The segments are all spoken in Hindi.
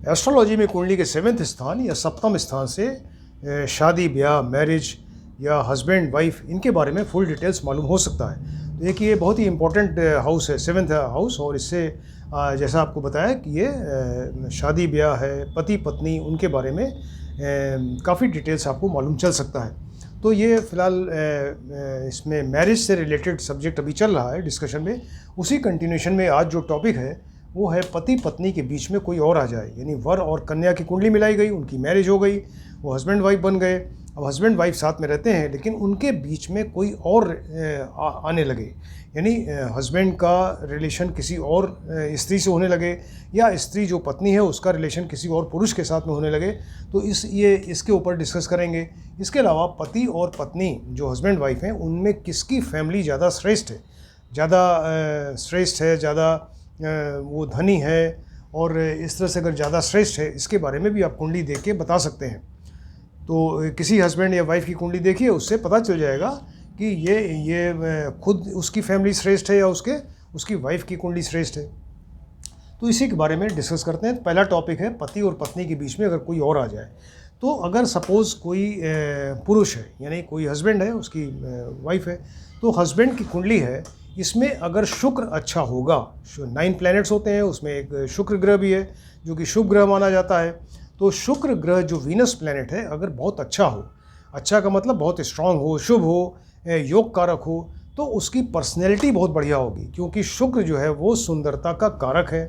एस्ट्रोलॉजी में कुंडली के 7वें स्थान या सप्तम स्थान से शादी ब्याह, मैरिज या हस्बैंड वाइफ, इनके बारे में फुल डिटेल्स मालूम हो सकता है। तो एक ये बहुत ही इंपॉर्टेंट हाउस है, 7th हाउस, और इससे जैसा आपको बताया कि ये शादी ब्याह है, पति पत्नी, उनके बारे में काफ़ी डिटेल्स आपको मालूम चल सकता है। तो ये फ़िलहाल इसमें मैरिज से रिलेटेड सब्जेक्ट अभी चल रहा है डिस्कशन में। उसी कंटिन्यूशन में आज जो टॉपिक है वो है पति पत्नी के बीच में कोई और आ जाए, यानी वर और कन्या की कुंडली मिलाई गई, उनकी मैरिज हो गई, वो हस्बैंड वाइफ बन गए। अब हस्बैंड वाइफ साथ में रहते हैं लेकिन उनके बीच में कोई और आने लगे, यानी हस्बैंड का रिलेशन किसी और स्त्री से होने लगे, या स्त्री जो पत्नी है उसका रिलेशन किसी और पुरुष के साथ में होने लगे। तो इसके ऊपर डिस्कस करेंगे। इसके अलावा पति और पत्नी जो हस्बैंड वाइफ हैं उनमें किसकी फैमिली ज़्यादा श्रेष्ठ है, ज़्यादा वो धनी है, और इस तरह से अगर ज़्यादा श्रेष्ठ है, इसके बारे में भी आप कुंडली देख के बता सकते हैं। तो किसी हस्बैंड या वाइफ की कुंडली देखिए, उससे पता चल जाएगा कि ये खुद उसकी फैमिली श्रेष्ठ है या उसकी वाइफ की कुंडली श्रेष्ठ है। तो इसी के बारे में डिस्कस करते हैं। पहला टॉपिक है पति और पत्नी के बीच में अगर कोई और आ जाए। तो अगर सपोज़ कोई पुरुष है, यानी कोई हस्बैंड है, उसकी वाइफ है, तो हस्बैंड की कुंडली है, इसमें अगर शुक्र अच्छा होगा, 9 प्लैनेट्स होते हैं, उसमें एक शुक्र ग्रह भी है जो कि शुभ ग्रह माना जाता है। तो शुक्र ग्रह जो वीनस प्लैनेट है अगर बहुत अच्छा हो, अच्छा का मतलब बहुत स्ट्रांग हो, शुभ हो, योग कारक हो, तो उसकी पर्सनैलिटी बहुत बढ़िया होगी, क्योंकि शुक्र जो है वो सुंदरता का कारक है।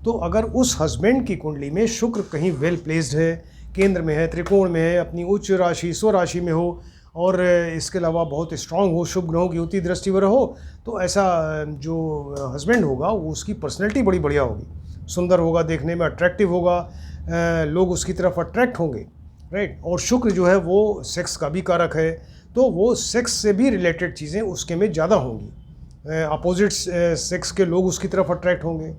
तो अगर उस हस्बैंड की कुंडली में शुक्र कहीं वेल प्लेस्ड है, केंद्र में है, त्रिकोण में है, अपनी उच्च राशि स्वराशि में हो, और इसके अलावा बहुत स्ट्रांग हो, शुभ ग्रहों की युति दृष्टि पर हो, तो ऐसा जो हस्बैंड होगा वो उसकी पर्सनैलिटी बड़ी बढ़िया होगी, सुंदर होगा, देखने में अट्रैक्टिव होगा, लोग उसकी तरफ अट्रैक्ट होंगे, राइट। और शुक्र जो है वो सेक्स का भी कारक है, तो वो सेक्स से भी रिलेटेड चीज़ें उसके में ज़्यादा होंगी, अपोजिट सेक्स के लोग उसकी तरफ अट्रैक्ट होंगे।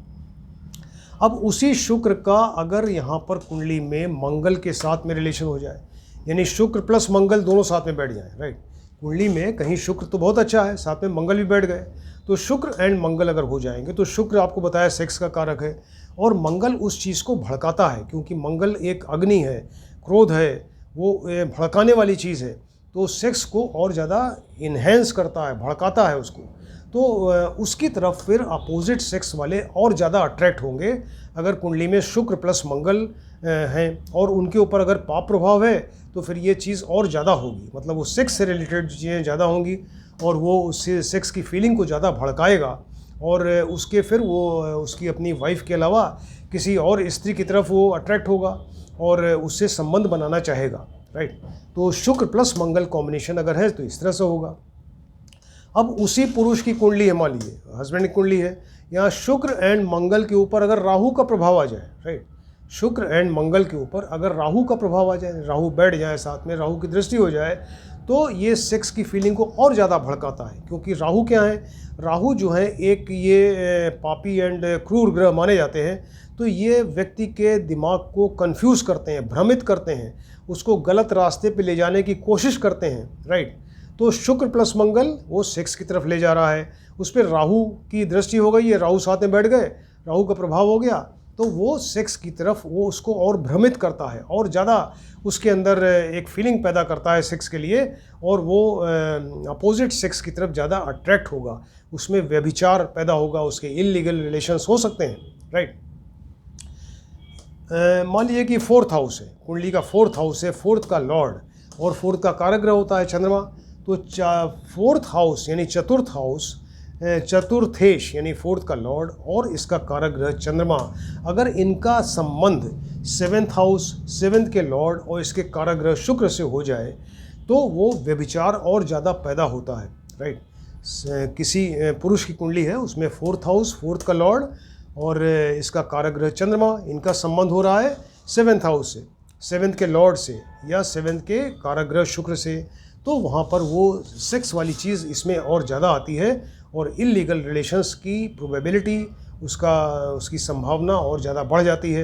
अब उसी शुक्र का अगर यहाँ पर कुंडली में मंगल के साथ में रिलेशन हो जाए, यानी शुक्र प्लस मंगल दोनों साथ में बैठ जाए, राइट। कुंडली में कहीं शुक्र तो बहुत अच्छा है, साथ में मंगल भी बैठ गए, तो शुक्र एंड मंगल अगर हो जाएंगे, तो शुक्र आपको बताया सेक्स का कारक है, और मंगल उस चीज़ को भड़काता है, क्योंकि मंगल एक अग्नि है, क्रोध है, वो भड़काने वाली चीज़ है, तो सेक्स को और ज़्यादा इन्हेंस करता है, भड़काता है उसको। तो उसकी तरफ फिर अपोजिट सेक्स वाले और ज़्यादा अट्रैक्ट होंगे अगर कुंडली में शुक्र प्लस मंगल हैं, और उनके ऊपर अगर पाप प्रभाव है तो फिर ये चीज़ और ज़्यादा होगी, मतलब वो सेक्स से रिलेटेड चीज़ें ज़्यादा होंगी, और वो उससे सेक्स की फीलिंग को ज़्यादा भड़काएगा, और उसके फिर वो उसकी अपनी वाइफ के अलावा किसी और स्त्री की तरफ वो अट्रैक्ट होगा और उससे संबंध बनाना चाहेगा, राइट। तो शुक्र प्लस मंगल कॉम्बिनेशन अगर है तो इस तरह से होगा। अब उसी पुरुष की कुंडली है, मान लीजिए हस्बैंड की कुंडली है, यहाँ शुक्र एंड मंगल के ऊपर अगर राहु का प्रभाव आ जाए, राइट, शुक्र एंड मंगल के ऊपर अगर राहु का प्रभाव आ जाए, राहु बैठ जाए, साथ में राहु की दृष्टि हो जाए, तो ये सेक्स की फीलिंग को और ज़्यादा भड़काता है। क्योंकि राहु क्या है, राहु जो है एक ये पापी एंड क्रूर ग्रह माने जाते हैं, तो ये व्यक्ति के दिमाग को कंफ्यूज करते हैं, भ्रमित करते हैं, उसको गलत रास्ते पे ले जाने की कोशिश करते हैं, राइट। तो शुक्र प्लस मंगल वो सेक्स की तरफ ले जा रहा है, उस पर राहु की दृष्टि हो गई है, राहु साथ में बैठ गए, राहु का प्रभाव हो गया, तो वो सेक्स की तरफ वो उसको और भ्रमित करता है, और ज़्यादा उसके अंदर एक फीलिंग पैदा करता है सेक्स के लिए, और वो अपोजिट सेक्स की तरफ ज़्यादा अट्रैक्ट होगा, उसमें व्यभिचार पैदा होगा, उसके इलीगल रिलेशंस हो सकते हैं, राइट। मान लीजिए कि 4th हाउस है, कुंडली का 4th हाउस है, 4th का लॉर्ड और 4th का कारक ग्रह होता है चंद्रमा। तो 4th हाउस यानी चतुर्थ हाउस, चतुर्थेश यानी 4th का लॉर्ड और इसका कारक ग्रह चंद्रमा, अगर इनका संबंध 7th हाउस, 7th के लॉर्ड और इसके कारक ग्रह शुक्र से हो जाए, तो वो व्यभिचार और ज़्यादा पैदा होता है, राइट। किसी पुरुष की कुंडली है, उसमें 4th हाउस, 4th का लॉर्ड और इसका कारक ग्रह चंद्रमा, इनका संबंध हो रहा है 7th हाउस से, 7th के लॉर्ड से या 7th के कारक ग्रह शुक्र से, तो वहाँ पर वो सेक्स वाली चीज़ इसमें और ज़्यादा आती है, और इलीगल रिलेशंस की प्रोबेबिलिटी, उसकी संभावना और ज़्यादा बढ़ जाती है।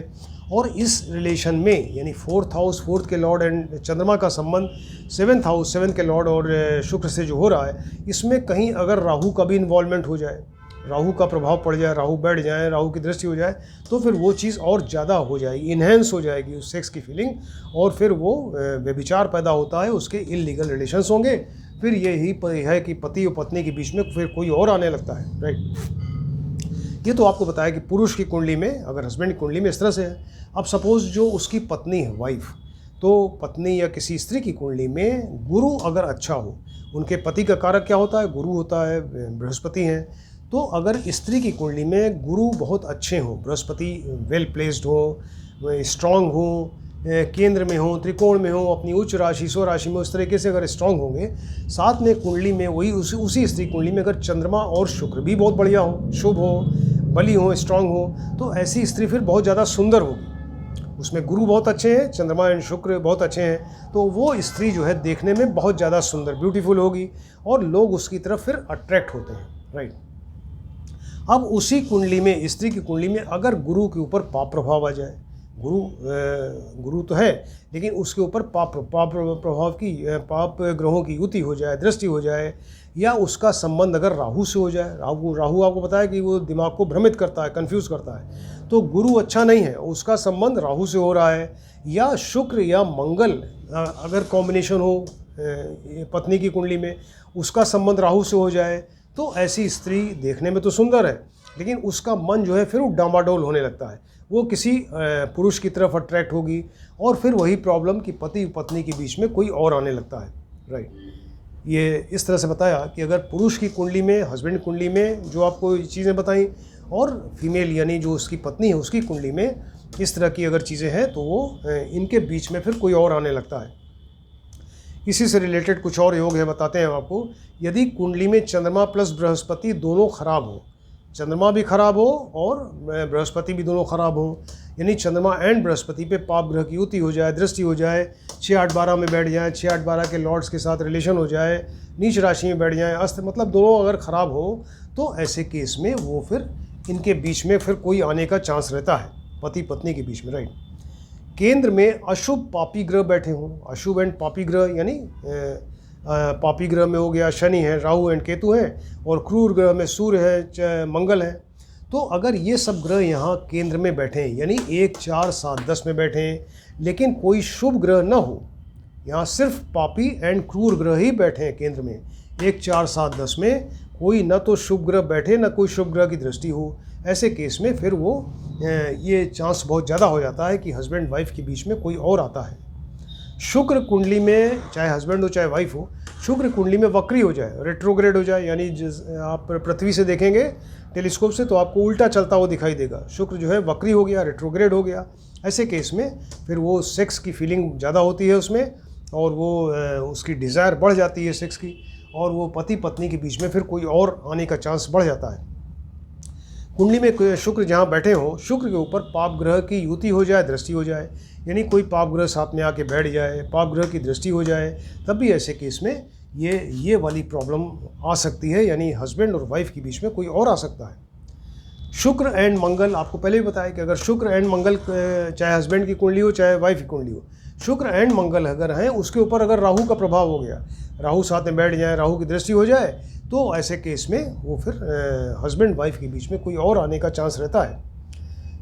और इस रिलेशन में यानी 4th हाउस, 4th के लॉर्ड एंड चंद्रमा का संबंध 7th हाउस, 7th के लॉर्ड और शुक्र से जो हो रहा है, इसमें कहीं अगर राहु का भी इन्वॉल्वमेंट हो जाए, राहु का प्रभाव पड़ जाए, राहु बैठ जाए, राहु की दृष्टि हो जाए, तो फिर वो चीज़ और ज़्यादा हो जाएगी, इन्हेंस हो जाएगी उस सेक्स की फीलिंग, और फिर वो व्यभिचार पैदा होता है, उसके इलीगल रिलेशंस होंगे। फिर यही है कि पति और पत्नी के बीच में फिर कोई और आने लगता है, राइट। ये तो आपको बताया कि पुरुष की कुंडली में, अगर हस्बैंड की कुंडली में इस तरह से है। अब सपोज़ जो उसकी पत्नी है, वाइफ, तो पत्नी या किसी स्त्री की कुंडली में गुरु अगर अच्छा हो, उनके पति का कारक क्या होता है? गुरु होता है, बृहस्पति हैं। तो अगर स्त्री की कुंडली में गुरु बहुत अच्छे हों, बृहस्पति वेल प्लेस्ड हो, स्ट्रांग हो, केंद्र में हो, त्रिकोण में हो, अपनी उच्च राशि स्वराशि में, उस तरीके से अगर स्ट्रांग होंगे, साथ में कुंडली में वही उसी स्त्री कुंडली में अगर चंद्रमा और शुक्र भी बहुत बढ़िया हो, शुभ हो, बली हो, स्ट्रांग हो, तो ऐसी स्त्री फिर बहुत ज़्यादा सुंदर होगी। उसमें गुरु बहुत अच्छे हैं, चंद्रमा एंड शुक्र बहुत अच्छे हैं, तो वो स्त्री जो है देखने में बहुत ज़्यादा सुंदर, ब्यूटीफुल होगी, और लोग उसकी तरफ फिर अट्रैक्ट होते हैं, राइट। अब उसी कुंडली में, स्त्री की कुंडली में अगर गुरु के ऊपर पाप प्रभाव आ जाए, गुरु तो है लेकिन उसके ऊपर पाप प्रभाव की, पाप ग्रहों की युति हो जाए, दृष्टि हो जाए, या उसका संबंध अगर राहु से हो जाए, राहु आपको पता है कि वो दिमाग को भ्रमित करता है, कंफ्यूज करता है, तो गुरु अच्छा नहीं है, उसका संबंध राहु से हो रहा है, या शुक्र या मंगल अगर कॉम्बिनेशन हो पत्नी की कुंडली में, उसका संबंध राहु से हो जाए, तो ऐसी स्त्री देखने में तो सुंदर है, लेकिन उसका मन जो है फिर वो डामाडोल होने लगता है, वो किसी पुरुष की तरफ अट्रैक्ट होगी, और फिर वही प्रॉब्लम कि पति पत्नी के बीच में कोई और आने लगता है, राइट। ये इस तरह से बताया कि अगर पुरुष की कुंडली में, हस्बैंड कुंडली में जो आपको चीज़ें बताई, और फीमेल यानी जो उसकी पत्नी है उसकी कुंडली में इस तरह की अगर चीज़ें हैं, तो वो इनके बीच में फिर कोई और आने लगता है। इसी से रिलेटेड कुछ और योग है, बताते हैं आपको। यदि कुंडली में चंद्रमा प्लस बृहस्पति दोनों खराब हो, चंद्रमा भी खराब हो और बृहस्पति भी दोनों खराब हो, यानी चंद्रमा एंड बृहस्पति पे पाप ग्रह की युति हो जाए, दृष्टि हो जाए, 6-8-12 में बैठ जाए, 6-8-12 के लॉर्ड्स के साथ रिलेशन हो जाए, नीच राशि में बैठ जाए, अस्त, मतलब दोनों अगर खराब हो, तो ऐसे केस में वो फिर इनके बीच में फिर कोई आने का चांस रहता है, पति पत्नी के बीच में, राइट। केंद्र में अशुभ पापी ग्रह बैठे हों, अशुभ एंड पापी ग्रह यानी पापी ग्रह में हो गया शनि है, राहु एंड केतु हैं, और क्रूर ग्रह में सूर्य है, मंगल है। तो अगर ये सब ग्रह यहाँ केंद्र में बैठे हैं, यानी 1, 4, 7, 10 में बैठे हैं, लेकिन कोई शुभ ग्रह न हो, यहाँ सिर्फ पापी एंड क्रूर ग्रह ही बैठे हैं केंद्र में, 1, 4, 7, 10 में कोई न तो शुभ ग्रह बैठे, न कोई शुभ ग्रह की दृष्टि हो, ऐसे केस में फिर वो ये चांस बहुत ज़्यादा हो जाता है कि हस्बैंड वाइफ के बीच में कोई और आता है। शुक्र कुंडली में, चाहे हस्बैंड हो चाहे वाइफ हो, शुक्र कुंडली में वक्री हो जाए, रेट्रोग्रेड हो जाए, यानी आप पृथ्वी से देखेंगे टेलीस्कोप से तो आपको उल्टा चलता हुआ दिखाई देगा, शुक्र जो है वक्री हो गया, रेट्रोग्रेड हो गया, ऐसे केस में फिर वो सेक्स की फीलिंग ज़्यादा होती है उसमें, और वो उसकी डिज़ायर बढ़ जाती है सेक्स की, और वो पति पत्नी के बीच में फिर कोई और आने का चांस बढ़ जाता है। कुंडली में शुक्र जहाँ बैठे हों, शुक्र के ऊपर पाप ग्रह की युति हो जाए, दृष्टि हो जाए, यानी कोई पाप ग्रह साथ में आके बैठ जाए, पाप ग्रह की दृष्टि हो जाए, तब भी ऐसे केस में ये वाली प्रॉब्लम आ सकती है, यानी हस्बैंड और वाइफ के बीच में कोई और आ सकता है। शुक्र एंड मंगल, आपको पहले भी बताया कि अगर शुक्र एंड मंगल, चाहे हस्बैंड की कुंडली हो चाहे वाइफ की कुंडली हो, शुक्र एंड मंगल अगर हैं, उसके ऊपर अगर राहु का प्रभाव हो गया, राहु साथ में बैठ जाए, राहु की दृष्टि हो जाए, तो ऐसे केस में वो फिर हस्बैंड वाइफ के बीच में कोई और आने का चांस रहता है।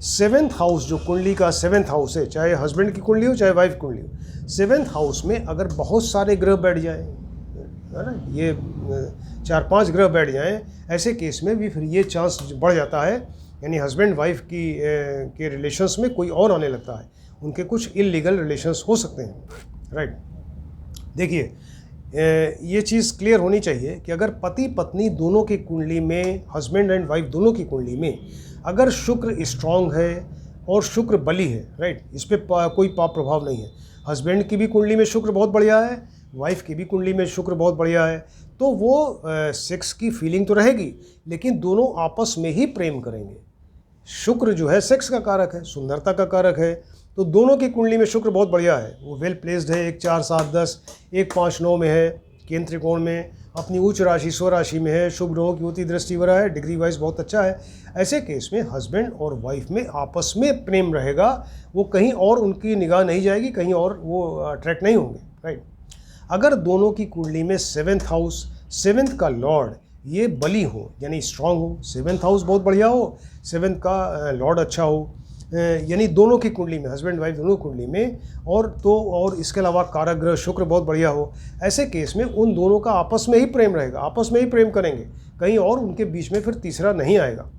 7th हाउस, जो कुंडली का 7th हाउस है, चाहे हस्बैंड की कुंडली हो चाहे वाइफ की कुंडली हो, 7th हाउस में अगर बहुत सारे ग्रह बैठ जाए, है ना, ये 4-5 ग्रह बैठ जाएं, ऐसे केस में भी फिर ये चांस बढ़ जाता है, यानी हस्बैंड वाइफ के रिलेशंस में कोई और आने लगता है, उनके कुछ इलीगल रिलेशंस हो सकते हैं, राइट। देखिए, ये चीज़ क्लियर होनी चाहिए कि अगर पति पत्नी दोनों की कुंडली में, हस्बैंड एंड वाइफ दोनों की कुंडली में अगर शुक्र स्ट्रांग है और शुक्र बली है, राइट, इस पर कोई पाप प्रभाव नहीं है, हस्बैंड की भी कुंडली में शुक्र बहुत बढ़िया है, वाइफ की भी कुंडली में शुक्र बहुत बढ़िया है, तो वो सेक्स की फीलिंग तो रहेगी, लेकिन दोनों आपस में ही प्रेम करेंगे। शुक्र जो है सेक्स का कारक है, सुंदरता का कारक है, तो दोनों की कुंडली में शुक्र बहुत बढ़िया है, वो वेल प्लेस्ड है, 1, 4, 7, 10, 1, 5, 9 में है, केंद्र त्रिकोण में, अपनी उच्च राशि स्वराशि में है, शुभ ग्रहों की होती दृष्टि वगैरह है, डिग्री वाइज बहुत अच्छा है। ऐसे केस में हस्बैंड और वाइफ में आपस में प्रेम रहेगा, वो कहीं और उनकी निगाह नहीं जाएगी, कहीं और वो अट्रैक्ट नहीं होंगे, राइट। अगर दोनों की कुंडली में 7th हाउस, 7th का लॉर्ड ये बली हो यानी स्ट्रांग हो, 7th हाउस बहुत बढ़िया हो, 7th का लॉर्ड अच्छा हो, यानी दोनों की कुंडली में, हस्बैंड वाइफ दोनों कुंडली में, और इसके अलावा कारक ग्रह शुक्र बहुत बढ़िया हो, ऐसे केस में उन दोनों का आपस में ही प्रेम रहेगा, आपस में ही प्रेम करेंगे, कहीं और उनके बीच में फिर तीसरा नहीं आएगा।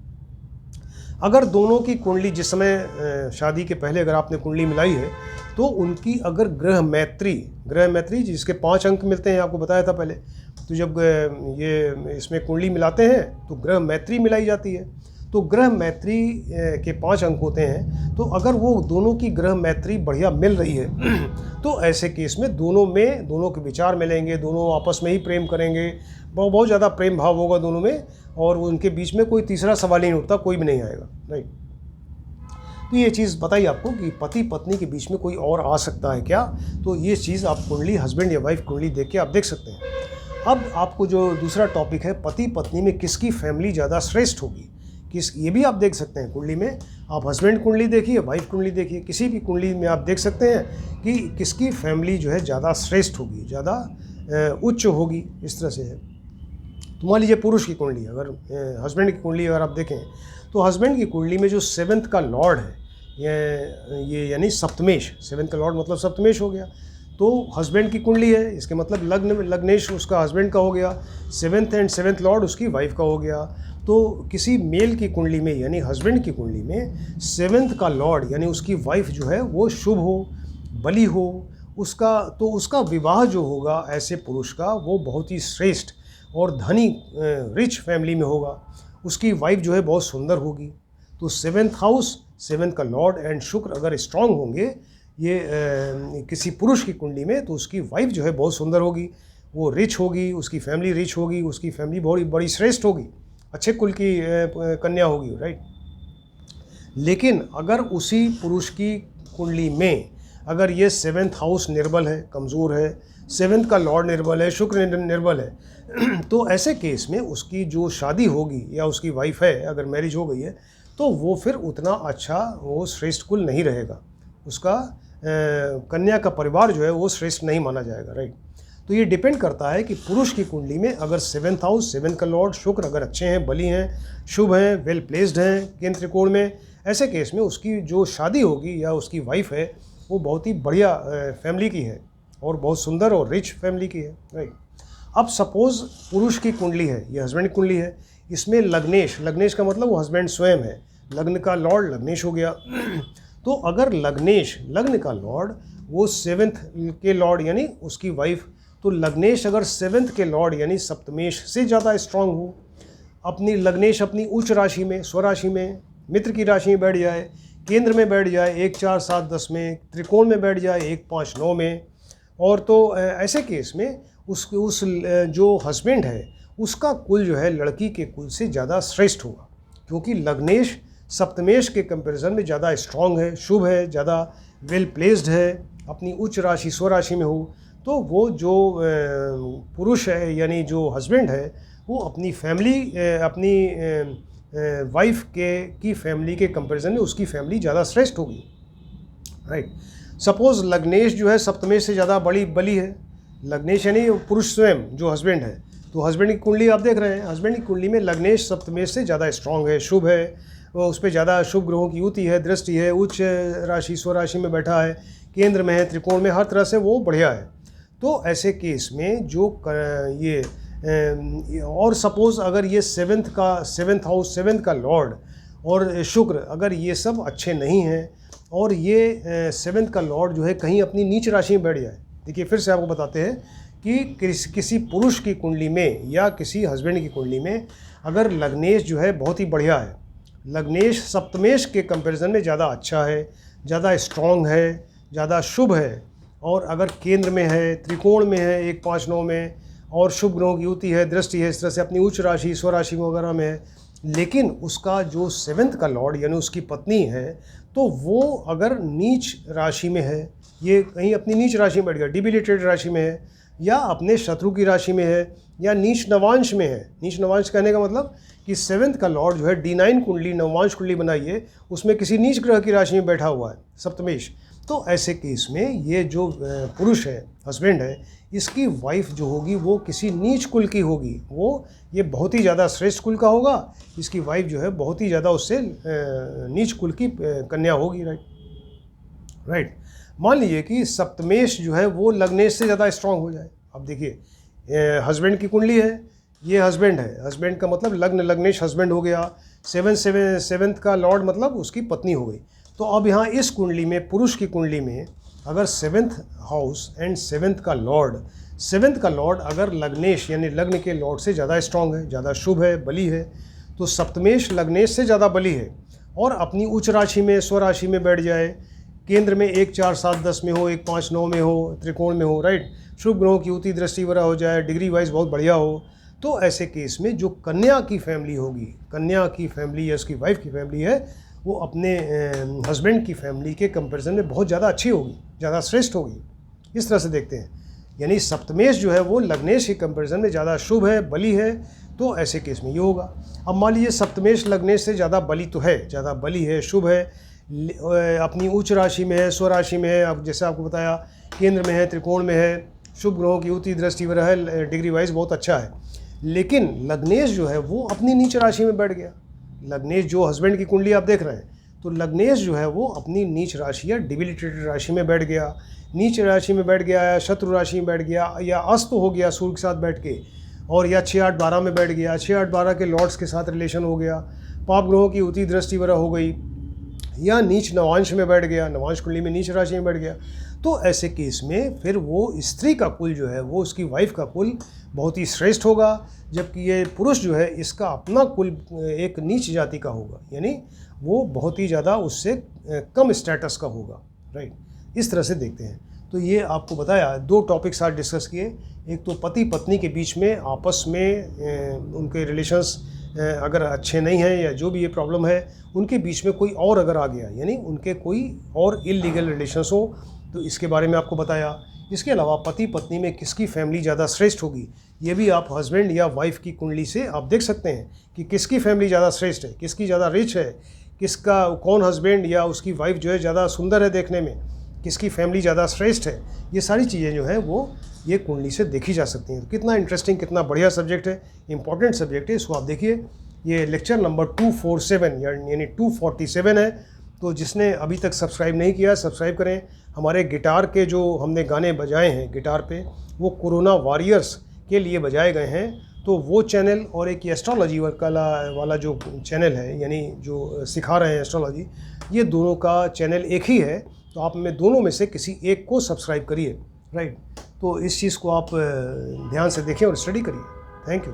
अगर दोनों की कुंडली जिस समय शादी के पहले अगर आपने कुंडली मिलाई है तो उनकी अगर ग्रह मैत्री जिसके 5 अंक मिलते हैं, आपको बताया था पहले, तो जब ये इसमें कुंडली मिलाते हैं तो ग्रह मैत्री मिलाई जाती है, तो ग्रह मैत्री के 5 अंक होते हैं। तो अगर वो दोनों की ग्रह मैत्री बढ़िया मिल रही है तो ऐसे केस में दोनों के विचार मिलेंगे, दोनों आपस में ही प्रेम करेंगे, बहुत ज़्यादा प्रेम भाव होगा दोनों में, और उनके बीच में कोई तीसरा सवाल ही नहीं उठता, कोई भी नहीं आएगा, राइट। तो ये चीज़ बताइए आपको कि पति पत्नी के बीच में कोई और आ सकता है क्या, तो ये चीज़ आप कुंडली, हस्बैंड या वाइफ कुंडली देख के आप देख सकते हैं। अब आपको जो दूसरा टॉपिक है, पति पत्नी में किसकी फैमिली ज़्यादा श्रेष्ठ होगी, ये भी आप देख सकते हैं कुंडली में। आप हस्बैंड कुंडली देखिए, वाइफ कुंडली देखिए, किसी भी कुंडली में आप देख सकते हैं कि किसकी फैमिली जो है ज़्यादा श्रेष्ठ होगी, ज़्यादा उच्च होगी, इस तरह से है। तो मान लीजिए पुरुष की कुंडली, अगर हस्बैंड की कुंडली अगर आप देखें तो हस्बैंड की कुंडली में जो 7th का लॉर्ड है, ये यानी सप्तमेश, 7th का लॉर्ड मतलब सप्तमेश हो गया, तो हस्बैंड की कुंडली है, इसके मतलब लग्नेश उसका हस्बैंड का हो गया, 7th एंड 7th लॉर्ड उसकी वाइफ का हो गया। तो किसी मेल की कुंडली में यानी हस्बैंड की कुंडली में 7th का लॉर्ड यानी उसकी वाइफ जो है वो शुभ हो, बली हो, उसका विवाह जो होगा ऐसे पुरुष का वो बहुत ही श्रेष्ठ और धनी रिच फैमिली में होगा, उसकी वाइफ जो है बहुत सुंदर होगी। तो 7th हाउस, 7th का लॉर्ड एंड शुक्र अगर स्ट्रांग होंगे ये किसी पुरुष की कुंडली में, तो उसकी वाइफ जो है बहुत सुंदर होगी, वो रिच होगी, उसकी फैमिली रिच होगी, उसकी फैमिली बहुत बड़ी श्रेष्ठ होगी, अच्छे कुल की कन्या होगी, राइट। लेकिन अगर उसी पुरुष की कुंडली में अगर ये 7th हाउस निर्बल है, कमज़ोर है, 7th का लॉर्ड निर्बल है, शुक्र निर्बल है, तो ऐसे केस में उसकी जो शादी होगी या उसकी वाइफ है अगर मैरिज हो गई है तो वो फिर उतना अच्छा वो श्रेष्ठ कुल नहीं रहेगा, उसका कन्या का परिवार जो है वो श्रेष्ठ नहीं माना जाएगा, राइट। तो ये डिपेंड करता है कि पुरुष की कुंडली में अगर 7th हाउस, 7th का लॉर्ड शुक्र अगर अच्छे हैं, बली हैं, शुभ हैं, वेल प्लेस्ड हैं केंद्र त्रिकोण में, ऐसे केस में उसकी जो शादी होगी या उसकी वाइफ है वो बहुत ही बढ़िया फैमिली की है और बहुत सुंदर और रिच फैमिली की है, राइट। अब सपोज़ पुरुष की कुंडली है, ये हस्बैंड की कुंडली है, इसमें लग्नेश का मतलब वो हस्बैंड स्वयं है, लग्न का लॉर्ड लग्नेश हो गया। तो अगर लग्न का लॉर्ड वो 7th के लॉर्ड यानी उसकी वाइफ, तो लग्नेश अगर 7th के लॉर्ड यानी सप्तमेश से ज़्यादा स्ट्रांग हो, लग्नेश अपनी उच्च राशि में, स्वराशि में, मित्र की राशि में बैठ जाए, केंद्र में बैठ जाए 1, 4, 7, 10 में, त्रिकोण में बैठ जाए 1, 5, 9 में, और तो ऐसे केस में उस जो हस्बैंड है उसका कुल जो है लड़की के कुल से ज़्यादा श्रेष्ठ होगा, क्योंकि लग्नेश सप्तमेश के कंपैरिजन में ज़्यादा स्ट्रांग है, शुभ है, ज़्यादा वेल प्लेस्ड है, अपनी उच्च राशि स्वराशि में हो, तो वो जो पुरुष है यानी जो हस्बैंड है वो अपनी फैमिली, अपनी वाइफ की फैमिली के कंपैरिजन में उसकी फैमिली ज़्यादा श्रेष्ठ होगी, राइट। सपोज़ लग्नेश जो है सप्तमेश से ज़्यादा बली है, लग्नेश यानी पुरुष स्वयं जो हस्बैंड है, तो हस्बैंड की कुंडली आप देख रहे हैं, हस्बैंड की कुंडली में लग्नेश सप्तमेश से ज़्यादा स्ट्रांग है, शुभ है, उस पर ज़्यादा शुभ ग्रहों की युति है, दृष्टि है, उच्च राशि स्वराशि में बैठा है, केंद्र में है, त्रिकोण में, हर तरह से वो बढ़िया है। तो ऐसे केस में जो ये और सपोज़ अगर ये 7th हाउस, 7th का लॉर्ड और शुक्र अगर ये सब अच्छे नहीं हैं और ये 7th का लॉर्ड जो है कहीं अपनी नीच राशि में बैठ जाए, देखिए फिर से आपको बताते हैं कि किसी पुरुष की कुंडली में या किसी हस्बैंड की कुंडली में अगर लग्नेश जो है बहुत ही बढ़िया है, लग्नेश सप्तमेश के कंपैरिजन में ज़्यादा अच्छा है, ज़्यादा स्ट्रांग है, ज़्यादा शुभ है, और अगर केंद्र में है, त्रिकोण में है 1, 5, 9 में, और शुभ ग्रहों की युति है, दृष्टि है, इस तरह से अपनी उच्च राशि स्वराशि वगैरह में है, लेकिन उसका जो 7th का लॉर्ड यानी उसकी पत्नी है तो वो अगर नीच राशि में है, ये कहीं अपनी नीच राशि में बैठ गया, डिबिलिटेड राशि में है, या अपने शत्रु की राशि में है या नीच नवांश में है। नीच नवांश कहने का मतलब कि 7th का लॉर्ड जो है D9 कुंडली, नवांश कुंडली बनाइए, उसमें किसी नीच ग्रह की राशि में बैठा हुआ है, सप्तमेश। तो ऐसे केस में ये जो पुरुष है, हस्बैंड है, इसकी वाइफ जो होगी वो किसी नीच कुल की होगी। वो ये बहुत ही ज़्यादा श्रेष्ठ कुल का होगा, इसकी वाइफ जो है बहुत ही ज़्यादा उससे नीच कुल की कन्या होगी। राइट। मान लीजिए कि सप्तमेश जो है वो लग्नेश से ज़्यादा स्ट्रांग हो जाए। अब देखिए हस्बैंड की कुंडली है, ये हस्बैंड है, हस्बैंड का मतलब लग्न लग्नेश हस्बैंड हो गया। 7th का लॉर्ड मतलब उसकी पत्नी हो गई। तो अब यहाँ इस कुंडली में, पुरुष की कुंडली में अगर 7th हाउस एंड 7th का लॉर्ड अगर लग्नेश यानी लग्न के लॉर्ड से ज़्यादा स्ट्रांग है, ज़्यादा शुभ है, बली है, तो सप्तमेश लग्नेश से ज़्यादा बली है और अपनी उच्च राशि में, स्वराशि में बैठ जाए, केंद्र में 1 4 7 10 में हो, 1 5 9 में हो, त्रिकोण में हो, राइट, शुभ ग्रहों की युति दृष्टि वगैरह हो जाए, डिग्री वाइज बहुत बढ़िया हो, तो ऐसे केस में जो कन्या की फैमिली होगी, कन्या की फैमिली या उसकी वाइफ की फैमिली है, वो अपने हस्बैंड की फैमिली के कंपैरिजन में बहुत ज़्यादा अच्छी होगी, ज़्यादा श्रेष्ठ होगी। इस तरह से देखते हैं, यानी सप्तमेश जो है वो लग्नेश के कंपैरिजन में ज़्यादा शुभ है, बली है, तो ऐसे केस में ये होगा। अब मान लीजिए सप्तमेश लग्नेश से ज़्यादा बली तो है, ज़्यादा बली है, शुभ है, अपनी उच्च राशि में है, स्वराशि में है, अब जैसे आपको बताया केंद्र में है, त्रिकोण में है, शुभ ग्रहों की युति दृष्टि वगैरह है, डिग्री वाइज बहुत अच्छा है, लेकिन लग्नेश जो है वो अपनी नीच राशि में बैठ गया। लग्नेश जो हस्बैंड की कुंडली आप देख रहे हैं, तो लग्नेश जो है वो अपनी नीच राशि या डिबिलिटेटेड राशि में बैठ गया, नीच राशि में बैठ गया, या शत्रु राशि में बैठ गया, या अस्त हो गया सूर्य के साथ बैठ के, और या 6 8 12 में बैठ गया, 6 8 12 के लॉर्ड्स के साथ रिलेशन हो गया, पाप ग्रहों की युति दृष्टि वगैरह हो गई, या नीच नवांश में बैठ गया, नवांश कुंडली में नीच राशि में बैठ गया, तो ऐसे केस में फिर वो स्त्री का कुल जो है वो उसकी वाइफ का कुल बहुत ही श्रेष्ठ होगा, जबकि ये पुरुष जो है इसका अपना कुल एक नीच जाति का होगा, यानी वो बहुत ही ज़्यादा उससे कम स्टेटस का होगा। राइट, इस तरह से देखते हैं। तो ये आपको बताया, 2 टॉपिक्स आज डिस्कस किए। एक तो पति पत्नी के बीच में आपस में उनके रिलेशंस अगर अच्छे नहीं हैं या जो भी ये प्रॉब्लम है, उनके बीच में कोई और अगर आ गया, यानी उनके कोई और इलीगल रिलेशंस हो, तो इसके बारे में आपको बताया। इसके अलावा पति पत्नी में किसकी फैमिली ज़्यादा श्रेष्ठ होगी, ये भी आप हस्बैंड या वाइफ की कुंडली से आप देख सकते हैं कि किसकी फैमिली ज़्यादा श्रेष्ठ है, किसकी ज़्यादा रिच है, किसका कौन हस्बैंड या उसकी वाइफ जो है ज़्यादा सुंदर है देखने में, किसकी फैमिली ज़्यादा श्रेष्ठ है। ये सारी चीज़ें जो हैं वो ये कुंडली से देखी जा सकती हैं। तो कितना इंटरेस्टिंग, कितना बढ़िया सब्जेक्ट है, इंपॉर्टेंट सब्जेक्ट है, इसको आप देखिए। ये लेक्चर नंबर 247 यानी 247 है। तो जिसने अभी तक सब्सक्राइब नहीं किया, सब्सक्राइब करें। हमारे गिटार के जो हमने गाने बजाए हैं गिटार पे, वो कोरोना वॉरियर्स के लिए बजाए गए हैं। तो वो चैनल और एक एस्ट्रोलॉजी वाला जो चैनल है, यानी जो सिखा रहे हैं एस्ट्रोलॉजी, ये दोनों का चैनल एक ही है। तो आप में दोनों में से किसी एक को सब्सक्राइब करिए। राइट, तो इस चीज़ को आप ध्यान से देखें और स्टडी करिए। Thank you.